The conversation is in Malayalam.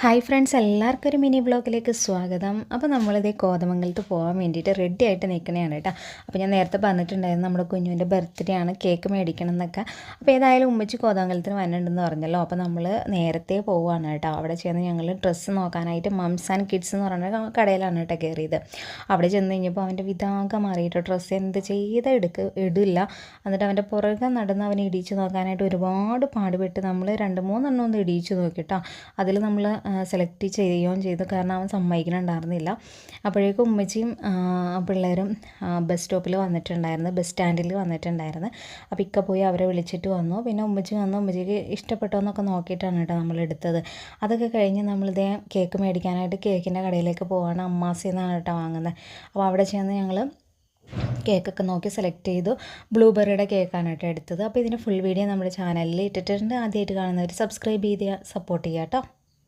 ഹായ് ഫ്രണ്ട്സ്, എല്ലാവർക്കും ഒരു മിനി വ്ളോഗിലേക്ക് സ്വാഗതം. അപ്പോൾ നമ്മളിതേ കോതമംഗലത്ത് പോകാൻ വേണ്ടിയിട്ട് റെഡി ആയിട്ട് നിൽക്കണതാണ് കേട്ടോ. അപ്പോൾ ഞാൻ നേരത്തെ പറഞ്ഞിട്ടുണ്ടായിരുന്നു നമ്മുടെ കുഞ്ഞുവിൻ്റെ ബർത്ത്ഡേ ആണ്, കേക്ക് മേടിക്കണം എന്നൊക്കെ. അപ്പോൾ ഏതായാലും ഉമ്മച്ചി കോതമംഗലത്തിന് വന്നിട്ടുണ്ടെന്ന് പറഞ്ഞല്ലോ. അപ്പോൾ നമ്മൾ നേരത്തെ പോവുകയാണ് കേട്ടോ. അവിടെ ചെന്ന് ഞങ്ങൾ ഡ്രസ്സ് നോക്കാനായിട്ട് മംസ് ആൻഡ് കിഡ്സ് എന്ന് പറഞ്ഞ കടയിലാണ് കേട്ടോ കയറിയത്. അവിടെ ചെന്ന് കഴിഞ്ഞപ്പോൾ അവൻ്റെ വിധാകം മാറിയിട്ട് ഡ്രസ്സ് എന്ത് ചെയ്ത് ഇടില്ല. എന്നിട്ട് അവൻ്റെ പുറകെ നടന്ന് അവനെ ഇടിച്ച് നോക്കാനായിട്ട് ഒരുപാട് പാടുപെട്ട് നമ്മൾ 2-3 ഒന്ന് ഇടിച്ച് നോക്കിട്ടോ. അതിൽ നമ്മൾ സെലക്ട് ചെയ്യുകയും ചെയ്തു, കാരണം അവൻ സമ്മതിക്കണുണ്ടായിരുന്നില്ല. അപ്പോഴേക്കും ഉമ്മച്ചിയും പിള്ളേരും ബസ് സ്റ്റോപ്പിൽ വന്നിട്ടുണ്ടായിരുന്നു, ബസ് സ്റ്റാൻഡിൽ വന്നിട്ടുണ്ടായിരുന്നു. അപ്പോൾ ഇക്ക പോയി അവരെ വിളിച്ചിട്ട് വന്നു. പിന്നെ ഉമ്മച്ചി വന്നു, ഉമ്മച്ചിക്ക് ഇഷ്ടപ്പെട്ടോ എന്നൊക്കെ നോക്കിയിട്ടാണ് കേട്ടോ നമ്മൾ എടുത്തത്. അതൊക്കെ കഴിഞ്ഞ് നമ്മളിതേ കേക്ക് മേടിക്കാനായിട്ട് കേക്കിൻ്റെ കടയിലേക്ക് പോവാണ്. അമ്മാസിന്നാണ് കേട്ടോ വാങ്ങുന്നത്. അപ്പോൾ അവിടെ ചെന്ന് ഞങ്ങൾ കേക്കൊക്കെ നോക്കി സെലക്ട് ചെയ്തു. ബ്ലൂബെറിയുടെ കേക്കാണ് കേട്ടോ എടുത്തത്. അപ്പോൾ ഇതിൻ്റെ ഫുൾ വീഡിയോ നമ്മുടെ ചാനലിൽ ഇട്ടിട്ടുണ്ട്. ആദ്യമായിട്ട് കാണുന്നവർ സബ്സ്ക്രൈബ് ചെയ്ത് സപ്പോർട്ട് ചെയ്യാം കേട്ടോ.